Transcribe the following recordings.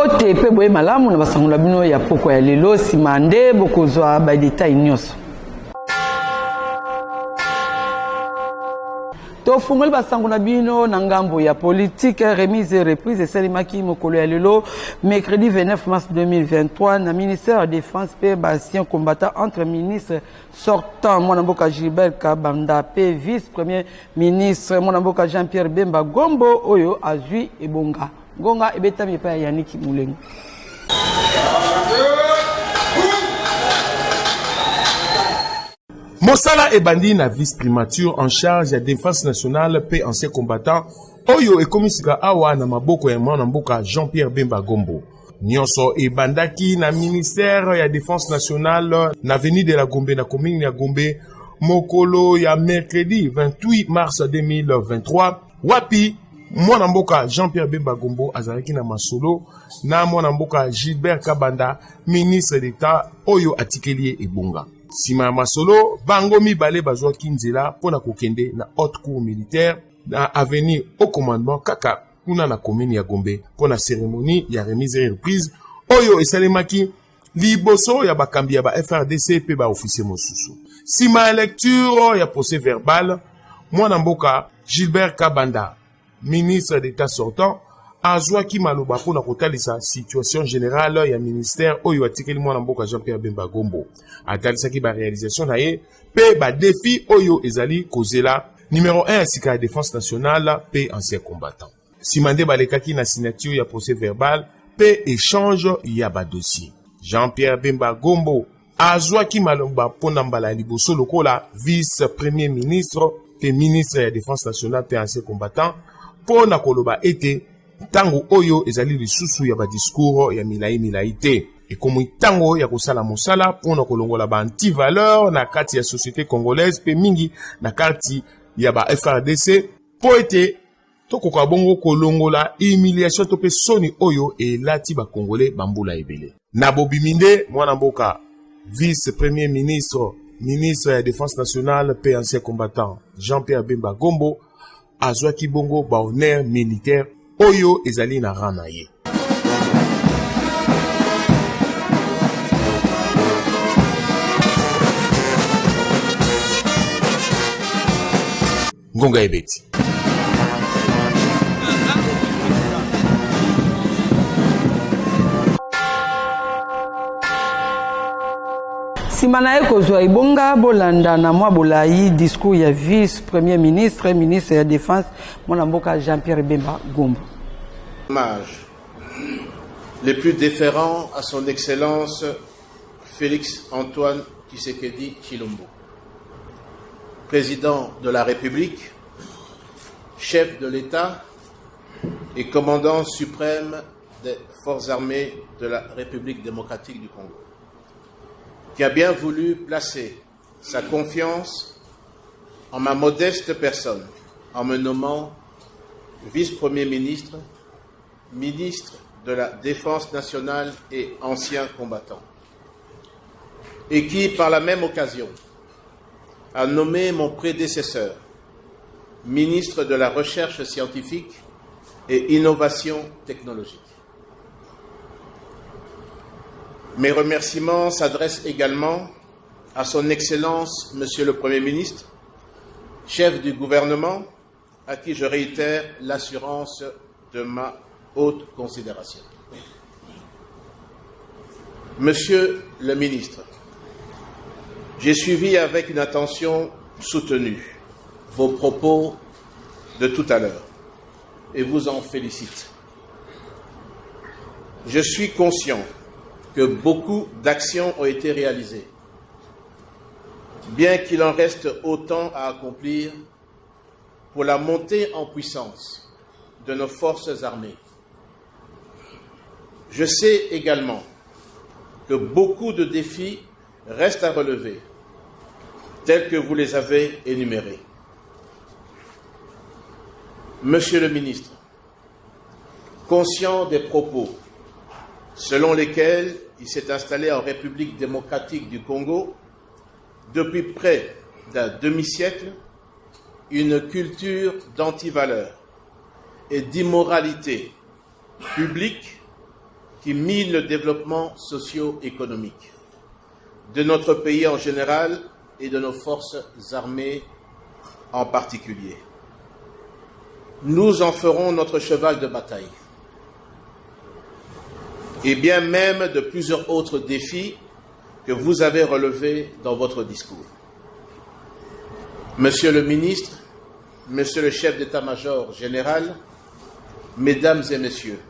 Mbote pe boye malamu na basangola bino ya poko ya lelo simande bokozwa ba détail nyonso. To fungoli basangola bino na ngambo ya politique remise et reprise et salimaki mokolo ya lelo mercredi 29 mars 2023 na ministère de défense pe basien combattant entre ministre sortant Mwanamboka Gilbert Kabanda pe vice premier ministre Mwanamboka Jean-Pierre Bemba Gombo oyo azui ebonga Gonga ebeta mi pa Yannick Moulengo. Mosala Ebandi na vice-primature en charge de la défense nationale paix ancien combattant Oyo ekomisika awa na maboko ya Mwanamboka Jean-Pierre Bemba Gombo. Nyonso ebandaki na ministère ya défense nationale na avenue de la Gombe na commune ya Gombe mokolo ya mercredi 28 mars 2023 wapi Mwanamboka Jean-Pierre Bemba Gombo azalaki na masolo na Mwanamboka Gilbert Kabanda ministre d'État oyo atikeli ebonga. Sima ya masolo bango mibale bazwaki nzela pona kokende na haute cour militaire na avenue au commandement kaka kuna na commune ya Gombe pona cérémonie ya remise et reprise oyo esalemaki liboso ya bakambi ya ba FRDC pe ba officier mosusu. Sima ya lecture ya procès verbal Mwanamboka Gilbert Kabanda ministre d'État sortant azwaki maloba pona kotalisa situation générale ya ministère oyo atikeli Mwanamboka Jean-Pierre Bemba Gombo atalisaki ba réalisation na ye pe ba défi oyo ezali kozela numéro 1 sika ya défense nationale pe ancien combattant. Simande balekaki na signature ya procès verbal pe échange ya ba dossier. Jean-Pierre Bemba Gombo azwaki maloba pona mbala liboso lokola vice premier ministre pe ministre ya défense nationale pe ancien combattant pona koloba ete tango oyo ezali lisusu ya ba discours ya milai te ekomi tango ya kosala mosala pona kolongola ba anti-valeur na kati ya société congolaise pe mingi na kati ya ba FRDC po ete tokoka bongo kolongola humiliation to pe soni oyo elati ba congolais bambula ebele. Na bobiminde Mwanamboka vice premier ministre ministre ya défense nationale pe ancien combattant Jean-Pierre Bemba Gombo azwaki bongo ba honneur militaire oyo ezali na rana ye. Ngonga ebeti. Simana ekozwa ibonga bolanda na mwa bolayi discours ya vice premier ministre ministre de la défense Mwanamboka Jean-Pierre Bemba Gombo. Hommage les plus déférents à son excellence Félix Antoine Tshisekedi Tshilombo, président de la République, chef de l'État et commandant suprême des forces armées de la République démocratique du Congo, qui a bien voulu placer sa confiance en ma modeste personne, en me nommant vice-premier ministre, ministre de la Défense nationale et ancien combattant, et qui, par la même occasion, a nommé mon prédécesseur, ministre de la Recherche scientifique et innovation technologique. Mes remerciements s'adressent également à son Excellence, Monsieur le Premier ministre, chef du gouvernement, à qui je réitère l'assurance de ma haute considération. Monsieur le ministre, j'ai suivi avec une attention soutenue vos propos de tout à l'heure et vous en félicite. Je suis conscient que beaucoup d'actions ont été réalisées, bien qu'il en reste autant à accomplir pour la montée en puissance de nos forces armées. Je sais également que beaucoup de défis restent à relever, tels que vous les avez énumérés. Monsieur le ministre, conscient des propos selon lesquels il s'est installé en République démocratique du Congo depuis près d'un demi-siècle, une culture d'antivaleurs et d'immoralité publique qui mine le développement socio-économique de notre pays en général et de nos forces armées en particulier. Nous en ferons notre cheval de bataille. Et bien même de plusieurs autres défis que vous avez relevés dans votre discours. Monsieur le ministre, Monsieur le chef d'état-major général, Mesdames et Messieurs,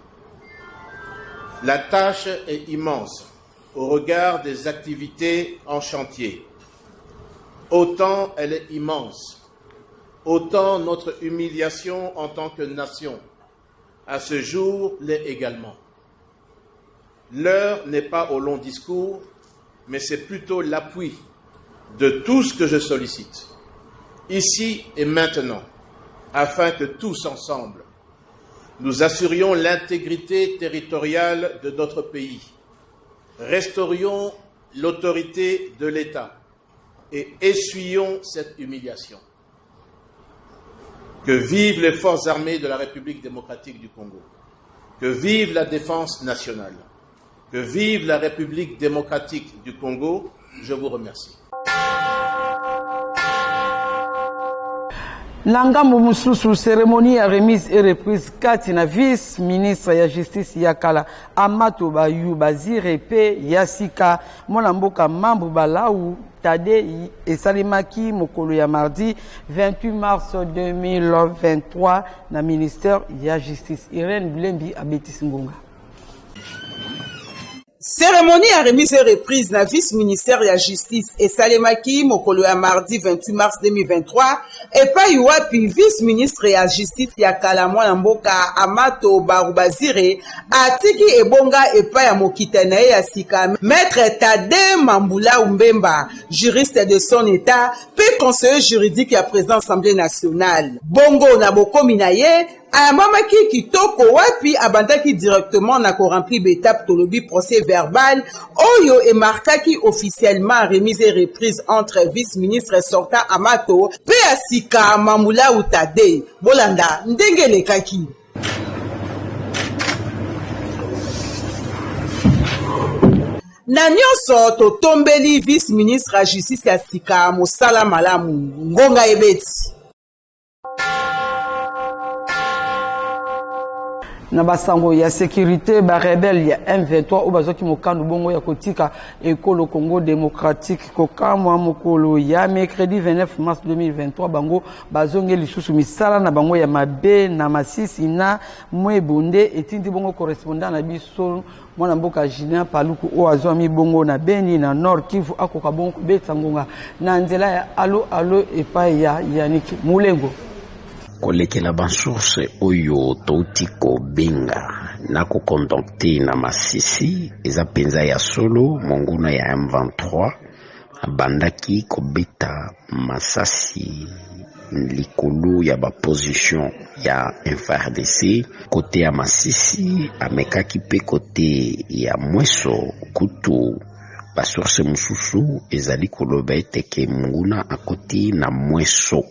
la tâche est immense au regard des activités en chantier. Autant elle est immense, autant notre humiliation en tant que nation, à ce jour, l'est également. L'heure n'est pas au long discours, mais c'est plutôt l'appui de tout ce que je sollicite, ici et maintenant, afin que tous ensemble, nous assurions l'intégrité territoriale de notre pays, restaurions l'autorité de l'État et essuyions cette humiliation. Que vivent les forces armées de la République démocratique du Congo, que vive la défense nationale, que vive la République démocratique du Congo. Je vous remercie. Nangambo mususu cérémonie ya remise et reprise kati na vice ministre ya justice yakala Amato Bayu Bazire pe Yasika mwana mboka mambo balau tade esalimaki mokolo ya mardi 28 mars 2023 na ministère ya justice. Irene Blembi Abetis Ngunga. Cérémonie à remise et reprise na vice-ministère de la justice et Salemaki mokolo ya mardi 28 mars 2023 et pa yuapi vice-ministre de la justice ya kalamwa mboka Amato Barubazire atiki ebonga et pa ya mokitana ya sika maître Tade Mambula Umbemba juriste de son état pe conseiller juridique ya président Assemblée nationale bongo na bokomi na ye Ayamamaki kitoko wapi abandaki directement na ko rempli betape tolobi procès verbal oyo et marquaki officiellement remise et reprise entre vice-ministre sortant Amato pe asika Mamula Utade bolanda ndengele kaki na nyonso totombeli vice-ministre ya justice ya sika mosala malamu ngonga ebeti na basango ya sécurité ba rebelle ya M23 o bazoki mokando bongo ya kotika ekolo Congo démocratique kokamwa mokolo ya mercredi 29 mars 2023 bango bazonge lisusu misala na bango ya mabe na masisi na mwebonde etindi bongo correspondant na biso mwana mboka Julien Paluku o azwami bongo na Beni na Nord Kivu akoka bongo betangonga na nzela ya alo epai ya Yannick Mulengo kolekela bansource oyo toutiko benga na kokontakte na masisi eza penza ya solo monguna ya M23 abandaki kobeta masasi likolo ya ba position ya FARDC kote ya masisi amekaki pe kote ya mweso kutu basource mususu ezali koloba eteke monguna akoti na mweso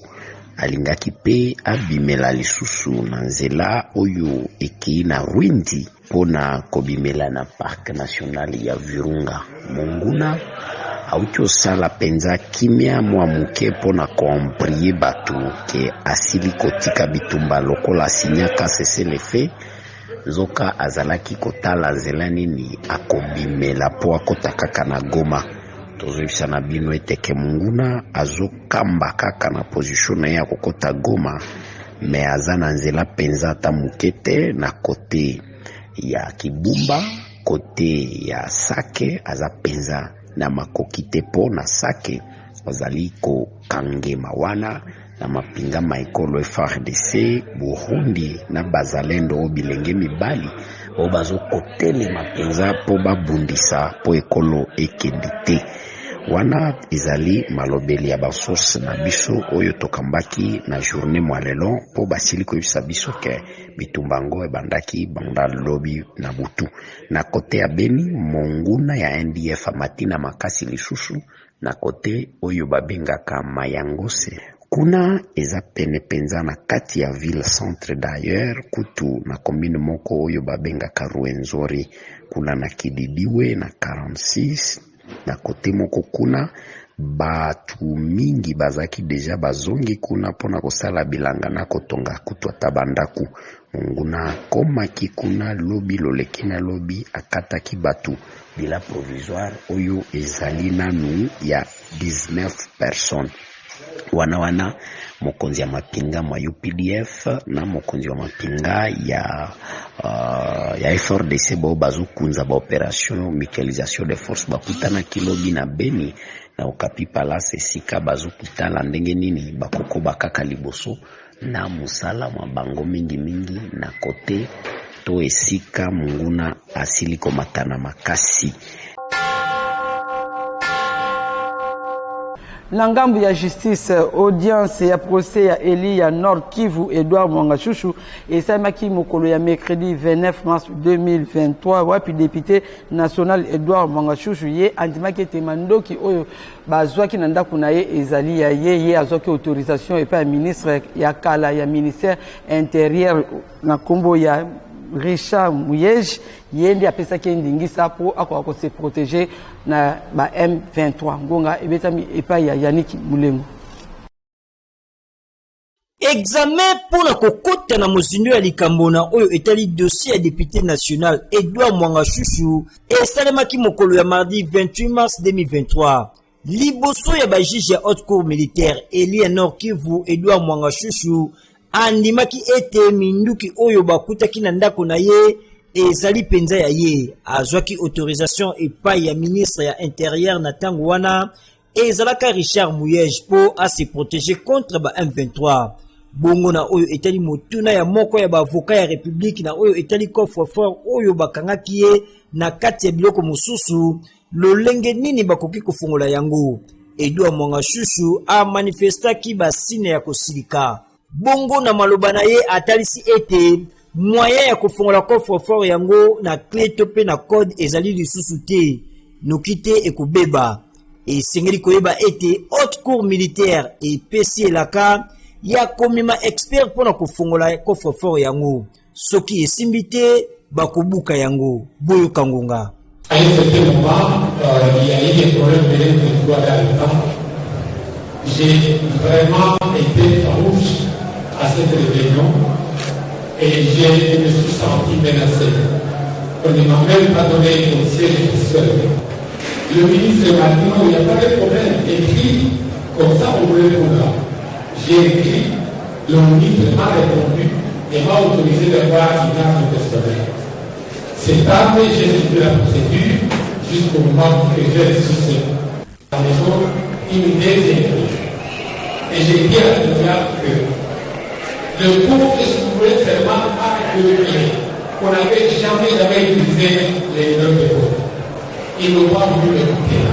alingaki pe abimela lisusu na nzela oyo eki na Rwindi pona kobimela na parc national ya Virunga monguna auto sala penza kimia mwa muke pona komprie batu ke asili kotika bitumba lokola sinyaka seselefe zoka azalaki kotala nzela nini akobimela po akotaka na Goma tozebisa na bino eteke monguna azokamba kaka na position ya kokota Goma me aza na nzela penza ta mukete na kote ya Kibumba kote ya Sake aza penza na makokite po na Sake azali ko kangema wana na mapinga maikolo FARDC Burundi na bazalendo obilenge mibali o bazo kotele mapenza po babundisa po ekolo ekendite wana izali malobeli ya basource na biso oyo tokambaki na journée mwalelo po basili ko yisa biso ke bitumbango ebandaki banda lobi na butu na kote ya Beni monguna ya NDF amatina makasi lisusu na kote oyo babengaka Mayangose kuna eza pene penza na kati ya ville centre d'ailleurs kutu na commune moko oyo babengaka Ruenzori kuna na Kididiwe na 46 na kote moko kuna batu mingi bazaki deja bazongi kuna pona kosala bilanga na kotonga kutu atabandaku nguna komaki kuna lobi lolekina lobi akataki batu bila provisoire oyo ezali nanu ya 19 personnes wana mokonzi ya mapinga mwa UPDF na mokonzi wa mapinga ya FRDC bao bazokunza ba opération mutualisation de force bakutana kilobi na Beni na Okapi Palace esika bazokutana ndenge nini bakoko bakaka liboso na musala mwa bango mingi na kote to esika munguna asili komatana makasi. Na ngambo ya justice, audience ya procès ya Eli ya Nord Kivu Edouard Mwangashushu esamaki mokolo ya mercredi 29 mars 2023 wapi député national Edouard Mwangashushu ye andimaki temandoki oyo bazwaki na ndako na ye ezali ya ye azwaki autorisation et pas ministre ya kala ya ministère intérieur na kombo ya Richard Muyej yendi apesa ki ndingisa po ako se protéger na ba M23 ngonga ebetami epa ya Yannick Mulengo. Examen pour la kokota na mozindo ya likambona oyo etali dossier ya député national Edouard Mwangashushu et salemaki mokolo ya mardi 28 mars 2023 liboso ya ba juge ya haute cour militaire Eli Nord Kivu Edouard Mwangashushu andimaki ete minduki oyo bakutaki na ndako na ye ezali penza ya ye azwaki autorisation epai ya ministre ya intérieur na tango wana ezalaka Richard Muyej po a se protéger contre ba M23 bongo na oyo etali motuna ya moko ya bavoka ya république na oyo etali coffre-fort oyo bakangaki ye na kati ya biloko mosusu lolenge nini bakoki kofungola yango Edouard Mwangashushu a manifestaki basine ya kosilika bongo na maloba na ye atalisi ete moyen ya kofungola coffre-fort yango na clé to pe na code ezali lisusu te noki te ekobeba esengeli koyeba ete haute cour militaire epesi elaka ya komema expert mpona kofungola coffre-fort yango soki esimbi te bakobuka yango boyoka ngonga. À un certain moment, il y a eu des problèmes de droit d'habitant. J'ai vraiment été farouche à cette réunion et je me suis senti menacé. On ne m'a même pas donné un siège seul. Le ministre m'a dit non, il n'y a pas de problème, écrit comme ça on voulait pour là. J'ai écrit, le ministre m'a répondu et m'a autorisé d'avoir une arme personnelle. C'est tard, j'ai suivi la procédure jusqu'au moment que j'ai reçu la maison immédiate. Et j'ai dit à la que le groupe se trouvait seulement à République. On n'avait jamais utilisé les noms de groupe. Ils n'ont pas voulu l'écouter.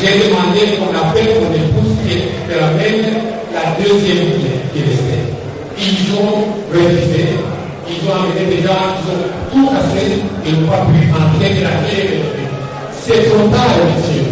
J'ai demandé qu'on appelle mon épouse qui ramène la deuxième qui restait. Ils ont refusé. Ils ont amené des gens, ils ont tout cassé, ils n'ont pas pu entrer dans la clé. C'est trop tard, monsieur.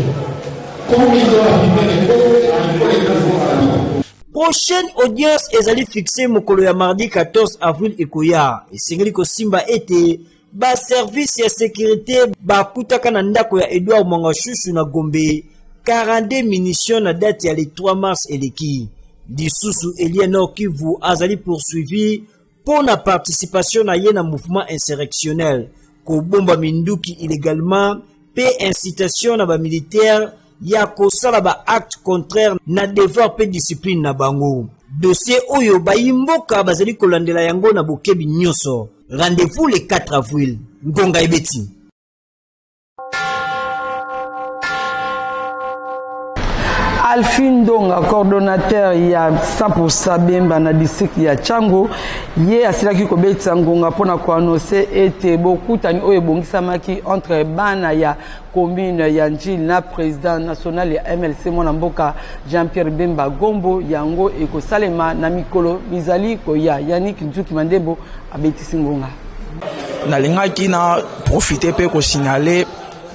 Comme ils ont abîmé les pauvres, il faut les transformer. Prochaine audience ezali fixée mokolo ya mardi 14 avril ekoya. Esengeli ko simba ete ba service ya sécurité ba kutaka na ndako ya Edouard Mwangashushu na Gombe 42 munitions na date ya le 3 mars eleki. Lisusu Eli Nord Kivu azali poursuivi pour la participation na ye na mouvement insurrectionnel ko bomba minduki illégalement pe incitation na ba militaire ya kosala ba acte contraire na devoir pe discipline na bango. Dossier oyo bayimboka bazali kolandela yango na bokebi nyonso. Rendez-vous le 4 avril. Ngonga ebeti. Alphine Donga, coordonnateur ya 100% Bemba na district ya Chango, ye asilaki kobetisa ngonga pona ko annoncer ete bokutani oyo bongisamaki entre bana ya commune ya Njili na président national ya MLC mwana mboka Jean-Pierre Bemba Gombo yango ekosalema na mikolo mizali ko ya Yannick Nzuki Mandebo abetisi ngonga. Nalingaki na profiter pe ko signaler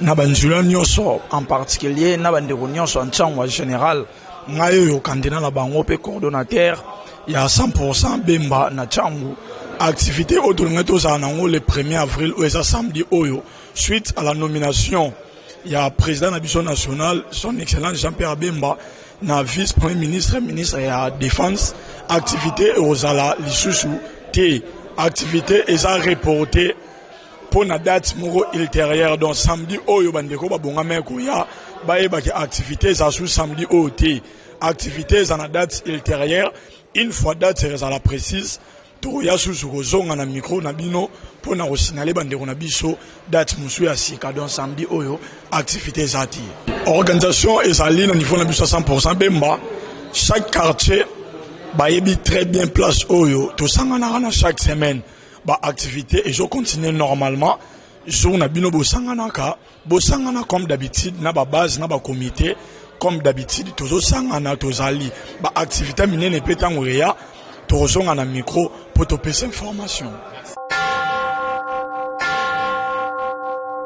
na banzula nyonso en particulier na bandeko nyonso en Chango en général ngayo candidat na bango pe coordonnateur ya 100% Bemba na Tchangu activité autour za nango le 1er avril ou ça samedi oyo suite à la nomination ya président na biso national son excellence Jean-Pierre Bemba na vice premier ministre ministre ya défense activité ozala lisusu te activité eza reporté pour na date moko ultérieure donc samedi oyo bandeko babonga meko ya baebaki activité za sous samedi oyo te activité za na date ultérieure une fois date ezala précise to ya susu kozonga na micro na bino pour na signaler bandeko na biso date musu ya sika donc samedi oyo activité za ti organisation ezali na niveau na biso 100% Bemba chaque quartier bayebi très bien place oyo to sangana na chaque semaine ba activité et je continue normalement jour na bino bosangana comme d'habitude na ba base na ba comité comme d'habitude tozo sangana tozali ba activité minene petango ya tozonga na micro pour te passer information.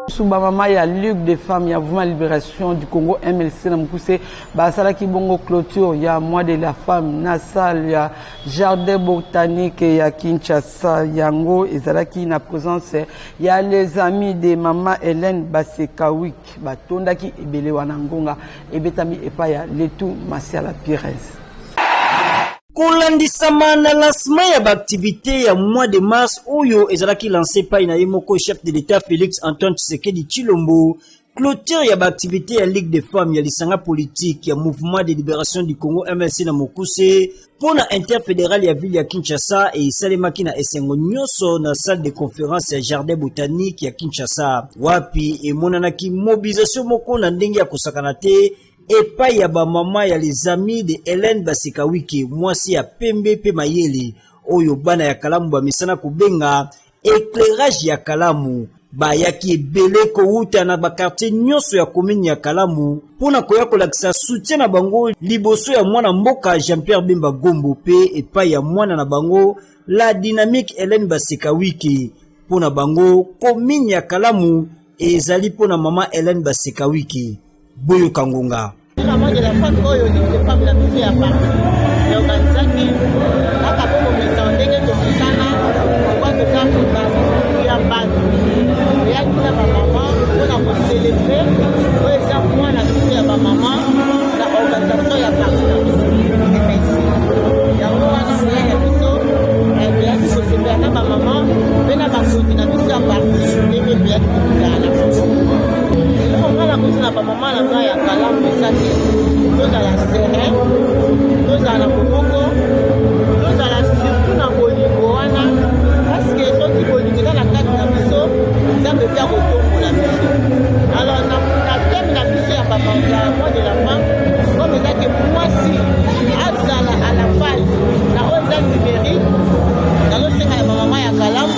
Souba mama ya Ligue des femmes ya Mouvement Libération du Congo MLC na mukuse basala ki bongo clôture ya mois de la femme na salle ya jardin botanique ya Kinshasa yango ezalaki na présence ya les amis de maman Hélène Basekawik batondaki ebele wana ngonga ebetami epa ya Letou Masiala Pires. Kolandisama na lancement ya activité ya mois de mars oyo ezalaki lancé par na yemoko chef de l'état Félix Antoine Tshisekedi Tshilombo clôture ya activité ya Ligue des femmes ya lisanga politique ya Mouvement de Libération du Congo MLC na mokuse pour na interfédéral ya ville ya Kinshasa et salemaki na esengo nyonso na salle de conférence ya jardin botanique ya Kinshasa wapi emonanaki mobilisation moko na ndenge ya kosakana te epai ya ba mama ya les amis de Hélène Basekawiki mwasi ya pembe pe mayele oyo bana ya kalamu ba misana kubenga éclairage ya kalamu bayaki ebele kouta na ba quartier nyonso ya commune ya Kalamu pona koya kolakisa soutien na bango liboso ya mwana mboka Jean-Pierre Bemba Gombo pe epai ya mwana na bango la dynamique Hélène Basekawiki pona bango commune ya Kalamu ezali pona mama Hélène Basekawiki Boyo Kangonga. La moitié de la femme oyo ni femme la mise à part. Le organisaki aka bomo mesandenge to sana kwa to tapu ba ya batu. Ya kila ba mama ona ko célébrer o eza mwana mise ya ba mama la organisation ya parti. Ya mwana ya biso ya biso célébrer na ba mama pena ba coordination ya parti ndenge bien kala. La maman na ya Kalamu esaki tozala serein tozala moboko tozala surtout na bolingo wana parceke soki bolingo eza na kati na biso nzambe mpe akotombola biso alors na teme na biso ya mois de la femme comme ezaki mwasi azala à la page na oyo eza numérique nazosenga na bamama ya Kalamu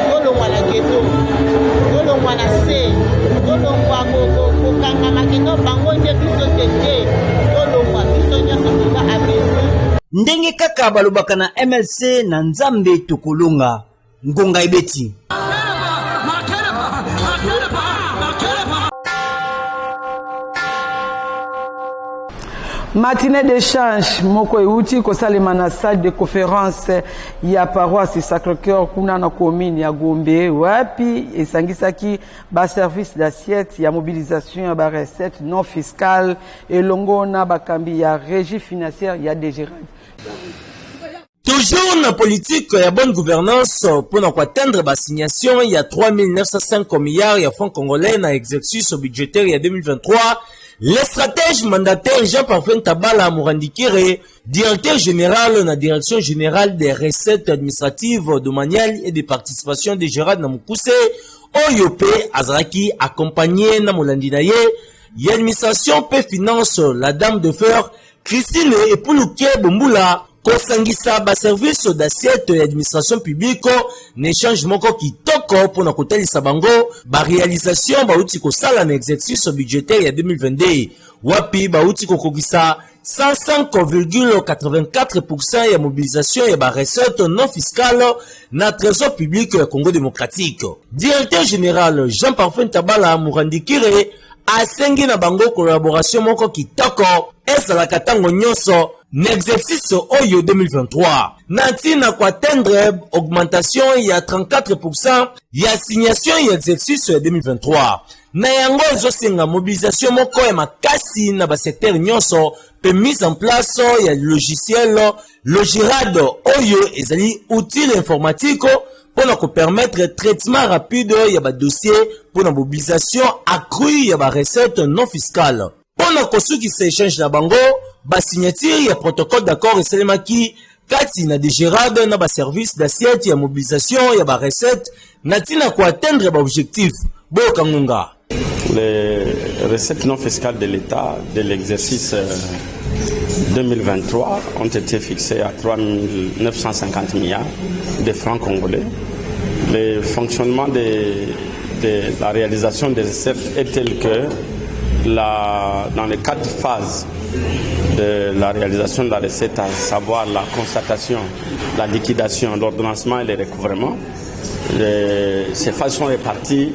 tolongwa na geto tolongwa na se tolongwa kokanga makino bango nde biso tete tolongwa biso nyonso toza abesu ndenge kaka balobaka na MLC na nzambe tokolonga ngonga ebeti. Matinée d'échange moko euti kosalema na salle de conférence ya paroisse Sacré-Cœur kuna na commune ya Gombe wapi esangisaki ba service d'assiette ya mobilisation ya ba recette non fiscale elongo na bakambi ya régie financière ya DGRAD. Toujours na politique ya bonne gouvernance pour atteindre ba signation il y a 3905 milliards ya francs congolais na exercice budgétaire ya 2023. Le stratège mandataire Jean-Parfait Tabala Mourandikire, directeur général na direction générale des recettes administratives, domaniales et des participations de Gérard Namukuse, Oyope Azraki, accompagné na Molandinaye, l'administration P Finance, la dame de fer, Christine Epoulouke Bombula, kosangisa ba service d'assiette et administration publique n'échange moko kitoko pour na kotelisa bango ba réalisation ba uti ko sala na exercice budgétaire ya 2022 wapi ba uti ko kokisa 105,84% ya mobilisation ya ba recette non fiscale na trésor public ya Congo démocratique. Directeur général Jean-Parfait Tabala Mourandikire asengi na bango collaboration moko kitoko ezalaka tango nyonso na exercice oyo 2023 na ntina kwa atteindre augmentation ya 34% ya signation ya exercice ya 2023 na yango ezosenga mobilisation moko ya makasi na basecteur nyonso pe mise en place ya logiciel Logirad oyo ezali outil informatique pour nous permettre traitement rapide ya ba dossier pour la mobilisation accrue ya ba recettes non fiscales. Pour nous construire ces échanges na bango, ba signature ya protocole d'accord et selemaki kati na Logirad na ba service d'assiette ya mobilisation ya ba recettes na tina ko atteindre ba objectif. Bokangunga. Les recettes non fiscales de l'État de l'exercice 2023 ont été fixées à 3 950 milliards de francs congolais. Le fonctionnement de la réalisation des recettes est tel que dans les 4 phases de la réalisation de la recette, à savoir la constatation, la liquidation, l'ordonnancement et le recouvrement, ces phases sont réparties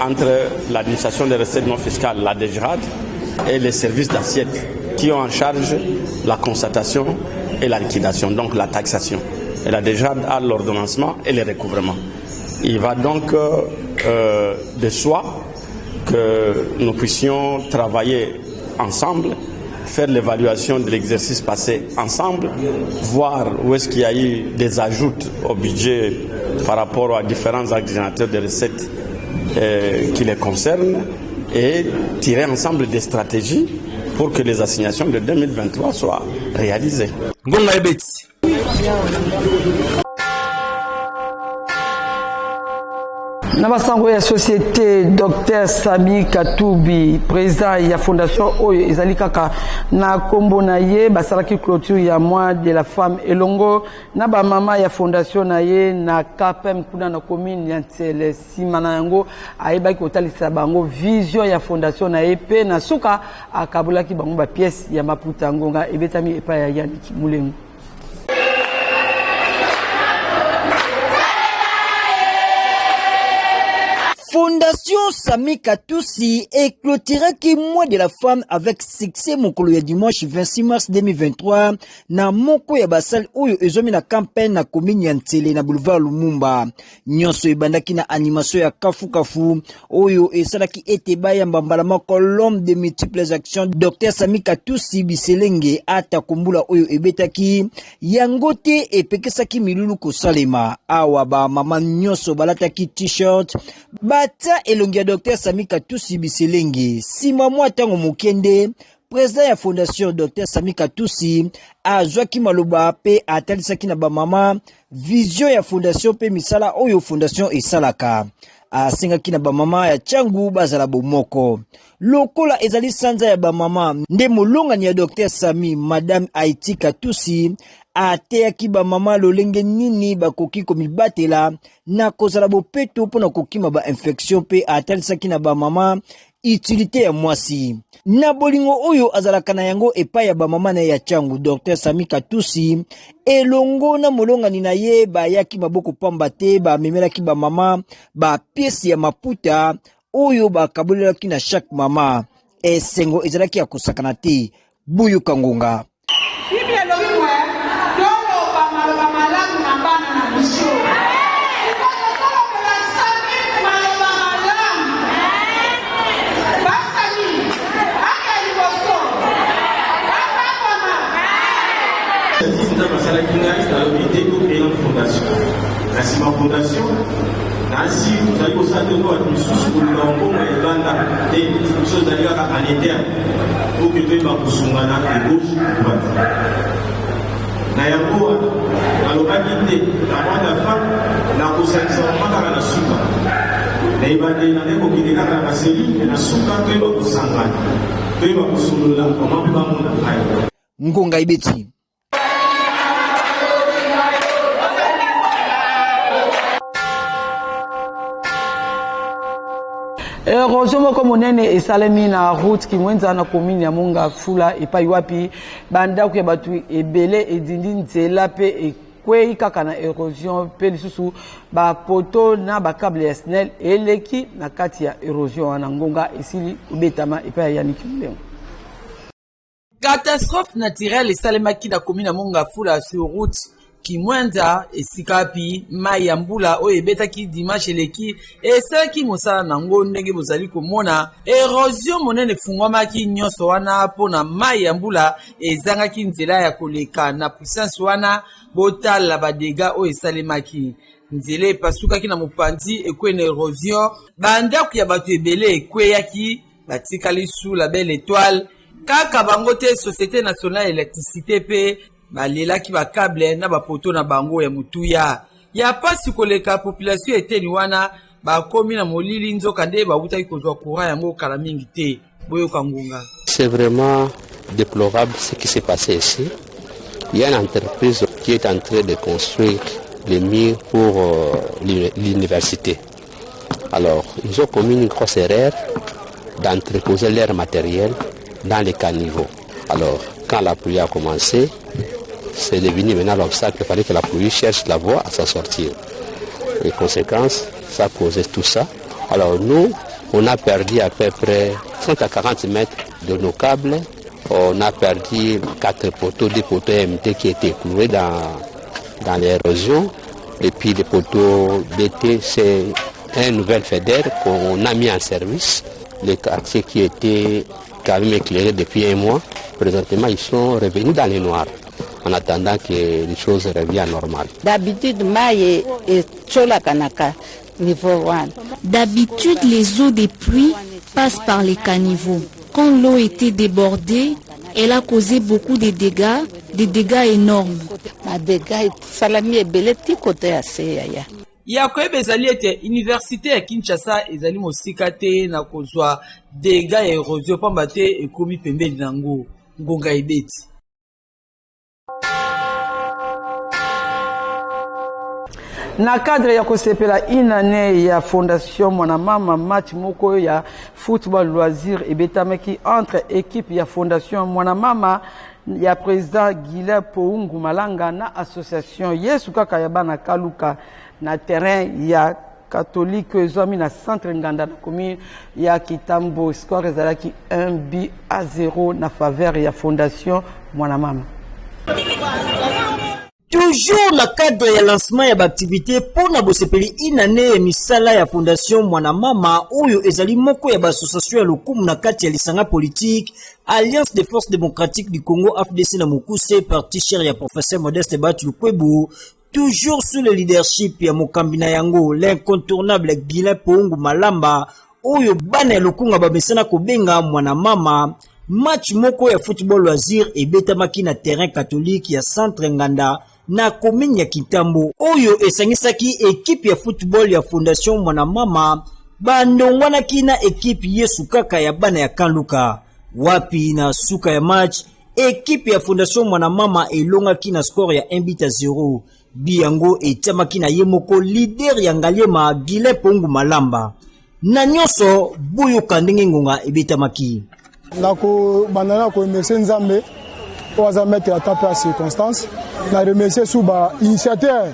entre l'administration des recettes non fiscales, la DGRAD, et les services d'assiette qui ont en charge la constatation et la liquidation, donc la taxation. Et la DGRAD a l'ordonnancement et le recouvrement. Il va donc de soi que nous puissions travailler ensemble, faire l'évaluation de l'exercice passé ensemble, voir où est-ce qu'il y a eu des ajouts au budget par rapport à différents ordinateurs de recettes qui les concernent et tirer ensemble des stratégies pour que les assignations de 2023 soient réalisées. Nabasango ya société Dr Sami Katoubi président ya fondation oyo ezali kaka na kombo na ye basalaki clôture ya mois de la femme elongo na ba mama ya fondation na ye na KPM kuna na commune ya Ntsele simana yango ayebaki kotalisa bango vision ya fondation na ye pe na suka akabulaki bango ba pièce ya Maputa ngonga ebetami epa ya Yannick Mulengu. Fondation Sami Katousi est clôturée qui mois de la femme avec succès mokolo ya dimanche 26 mars 2023 na moko ya basal oyo ezomi na campagne na commune ya Ntsele na boulevard Lumumba nyonso ebandaki na animation ya kafu oyo esalaki ete baya mbambala moko l'homme de multiples actions Dr Sami Katousi biselenge ata kumbula oyo ebetaki yango te epekesaki milulu kosalema awa ba mama nyonso balataki t-shirt bata elongi ya Dr Sami Katousi biselenge sima mwa tango mokende président ya fondation Dr Sami Katousi azwaki maloba pe atalisaki na ba mama vision ya fondation pe misala oyo fondation esalaka asengaki na ba mama ya changu bazala bomoko lokola ezali sanza ya ba mama nde molongani ya Dr Sami madame Haiti Katousi ateyaki ba mama lolenge nini bakoki komibatela na kozala bopeto mpona kokima ba infection pe atalisaki na ba mama utilité ya mwasi na bolingo oyo azalaka na yango epai ya ba mama na ya changu Dr Sami Katousi elongo na molongani na ye bayaki maboko pamba te bamemelaki ba mama ba pièce ya Maputa oyo bakabulelaki na chaque mama esengo ezalaki ya kosakana te buyu kangonga. Nasi ma fondation nasi tozali kosala te oyo misusu koluka mbongo ya elanda te biso tozali kaka en interne po ke toyeba kosungana de gauche droite na yango wana nalobaki te na mwa na fin nakosangisa mama kaka na suka nayebande nande kokende kaka na baseli me na suka toyeba kosangana toyeba kosolola mama mpe bamona ngai ngonga ibeti. Heureusement comme monene esalemi na route ki mwenza na commune ya Monga Fula epai wapi banda ku ya batu ebele edindi nzela pe kwei kaka na érosion pe lisusu ba poto na ba câble ya SNEL eleki na kati ya érosion wana ngonga esili kubetama epa ya Yannick Mulengo. Catastrophe naturelle esalemaki na commune ya Mongafula sur route Kimwenda esikapi mai ya mbula oyo ebetaki dimanche eleki esalaki mosala nango ndenge bozali komona érosion monene efungwamaki nyonso wana mpona mai ya mbula ezangaki nzela ya koleka na puissance wana botala badega oyo esalemaki nzela epasukaki na mopanzi ekwe na érosion bandako ya bato ebele ekweyaki batikali sous la belle étoile kaka bango te Société nationale électricité pe balelaki ba câble na ba poto na bango ya mutuya ya pasi koleka population eteni wana ba komi na molili nzoka nde ba utaki kozwa courant yango kala mingi te boyo kangunga. C'est vraiment déplorable ce qui s'est passé ici. Il y a une entreprise qui est en train de construire les murs pour l'université. Alors, ils ont commis une grosse erreur d'entreposer leur matériel dans les caniveaux. Alors, quand la pluie a commencé, c'est devenu maintenant l'obstacle. Il fallait que la pluie cherche la voie à s'en sortir. Les conséquences, ça causait tout ça. Alors nous, on a perdu à peu près 30 à 40 mètres de nos câbles. On a perdu 4 poteaux, des poteaux MT qui étaient cloués dans l'érosion. Et puis les poteaux BT, c'est un nouvel FEDER qu'on a mis en service. Les quartiers qui étaient quand même éclairés depuis un mois, présentement ils sont revenus dans les noirs, en attendant que les choses reviennent normales. D'habitude, maï et cholakanaka niveau 1. D'habitude, les eaux des pluies passent par les caniveaux. Quand l'eau était débordée, elle a causé beaucoup de dégâts énormes. Ya koyeba ezali ete université ya Kinshasa ezali mosika te na kozwa dégâts ya érosion pamba te ekomi pembeni nango ngonga ebeti. Na cadre ya kosepela inane ya fondation Mwanamama match moko ya football loisir ebetamaki entre équipe ya fondation Mwanamama ya président Guilain Poungu Malanga na association Yesu kaka ya bana Kaluka na terrain ya catholique zomi na centre Nganda na commune ya Kitambo. Score ezalaki 1-0 na faveur ya fondation Mwanamama. Toujours na cadre ya lancement ya activité pour na bosepeli inane ya misala ya fondation Mwanamama oyo ezali moko ya association ya lokumu na kati ya lisanga politique Alliance des forces démocratiques du Congo AFDC na mokuse parti cher ya professeur Modeste Batu Lukwebu. Toujours sous le leadership ya mokambina yango l'incontournable Guilain Poungu Malamba oyo bana ya lokunga babesana kobenga Mwanamama. Match moko ya football loisir ebetamaki na terrain catholique ya centre Nganda na commune ya Kitambo oyo esangisaki équipe ya football ya fondation Mwanamama bandongwanaki na équipe Yesu kaka ya bana ya Kaluka. Wapi na suka ya match équipe ya fondation Mwanamama elongaki na score ya 1-0. Biango etamaki na yemoko leader ya Ngaliema Guilain Poungu Malamba na nyonso boyo kandenge ngonga ebetamaki. Nako banana ko remercier Nzambe pour avoir mettre la table à circonstance. Na remercier Souba initiateur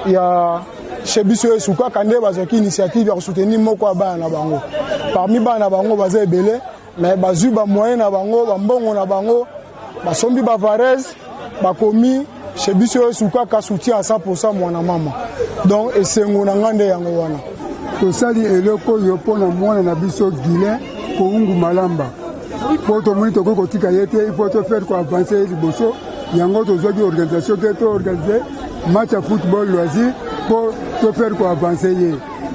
ya Chebiso Suka Kande bazoki initiative ya soutenir moko ba na bango. Parmi ba na bango baza ebele mais bazu ba moyen na bango ba mbongo na bango ba sombi ba Varese ba komi Chebiso Suka ka soutien à 100% Mwanamama. Donc esengo na ngande yango wana. To sali eloko yo pona mwana na biso Guilain Poungu Malamba. Pour tout le monde, il faut faire quoi avancer les bossos. Il y a une autre organisation qui est organisée, match à football loisir, pour te faire quoi avancer.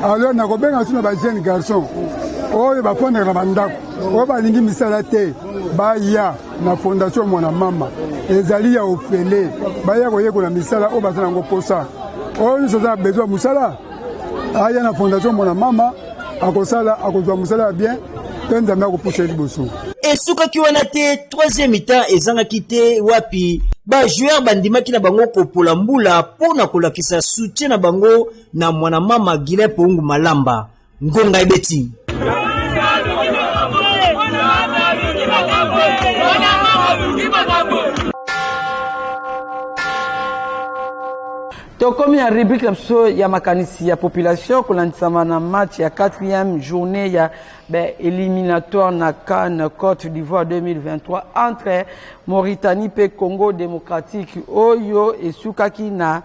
Alors, on a bien ensuite un jeune garçon. Oh, il va prendre la bande. Oh, il va aller misalate. Bah, il y a la fondation Mwanamama. Les alliés au Félé. Bah, il y a quoi la misala. Oh, bah, c'est un gros posa. Oh, nous avons besoin de musala. Ah, il y a la fondation Mwanamama. À cause de la musala bien. Et suka kiwana te troisième mi-temps ezanga kite wapi ba joueur bandimaki na bango kopola mbula pona kolakisa soutien na bango na Mwanamama Guilain Poungu Malamba ngonga ebeti. Tokomi ya rubrique ya makanisi ya population kulandisama na match ya 4e journée ya éliminatoire na CAN Côte d'Ivoire 2023 entre Mauritanie et Congo démocratique oyo esukaki na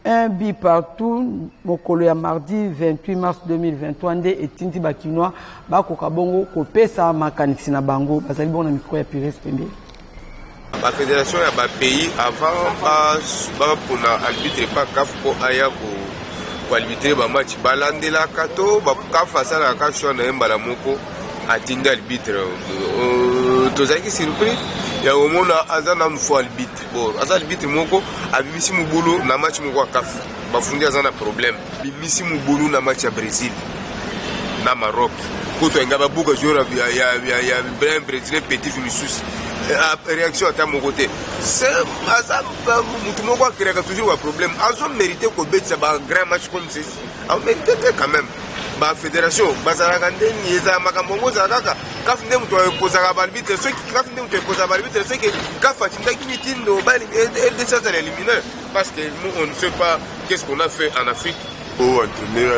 un but partout mokolo ya mardi 28 mars 2023 nde etinti bakinois bakoka bongo kopesa makanisi na bango bazali bongo na micro ya Pires Pembe. La fédération ya ba pays avant ba pona arbitre pas CAF ko aya ko arbitre ba match balandela kato ba CAF asala ka choix na mbala moko atinda arbitre tozaki surpris ya omona azana mfo arbitre bon azana arbitre moko abimisi mubulu na match moko CAF bafundi azana problème bimisi mubulu na match ya Brésil na Maroc koto ngaba buka joueur ya Brésil petit Vinicius réaction à mon côté. C'est toujours un problème. Ils ont mérité qu'on bête un grand match comme ceci. Ils ont mérité quand même. La fédération, parce que nous on ne sait pas qu'est-ce qu'on a fait en Afrique. Pour entraîner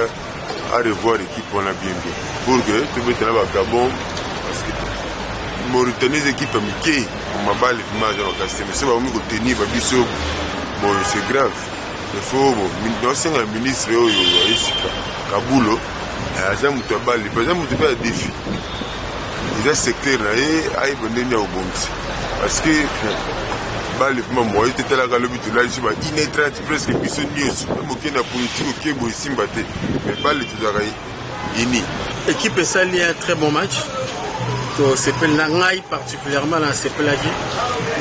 à revoir l'équipe, on a bien. Pour que tu mettes là au Gabon, parce que Mauritanie équipe amicale, on m'a balle l'image en casté, mais c'est pas nous qui tenir, bon c'est grave. Il faut l'ancien ministre Kaboulo, agent Moutabali, par exemple, tu fais un défi. Il y a un secteur là, il y a un bon parce que balle moi, il était là dans le but là, il est très presque plus mieux, même aucun politique, aucun bon simbaté, mais balle tu dois gagner. L'équipe est allée un très bon match. C'est Nangaï particulièrement dans ces plagies,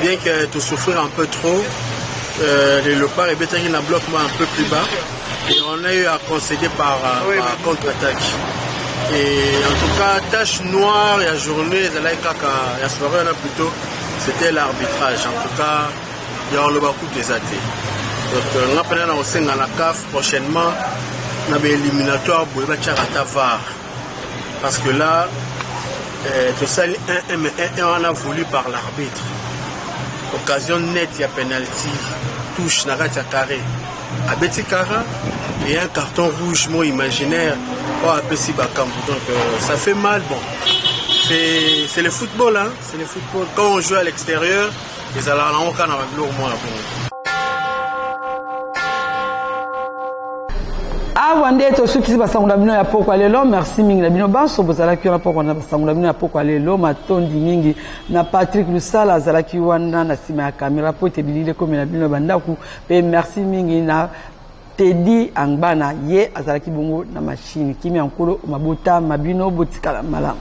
bien que tu souffrir un peu trop, le Léopard et Bétagui n'a bloqué un peu plus bas et on a eu à concéder par contre-attaque. Et en tout cas, tâche noire et à journée, la soirée on a plutôt, c'était l'arbitrage. En tout cas, il y a eu beaucoup des athées. Donc on a pris au sein de la CAF prochainement, on a un éliminatoire pour le VAR. Parce que là, tout ça, on a voulu par l'arbitre. Occasion nette, il y a penalty, touche, n'a pas carré. À Betty Kara, il y a un carton rouge, moi imaginaire, à Pessi Bakambu. Donc ça fait mal, bon. C'est le football, hein. C'est le football. Quand on joue à l'extérieur, les alarmes, on a un lourd moins. Awande to sukisi basangula bino ya poko lelo merci mingi na bino banso bozala ki na poko na basangula bino ya poko lelo matondi mingi na Patrick Lusala azalaki wana na sima ya kamera po tebilile komi na bino bandaku pe merci mingi na Teddy Angbana ye azalaki bongo na machine kimi ankolo mabota mabino botikala malamu.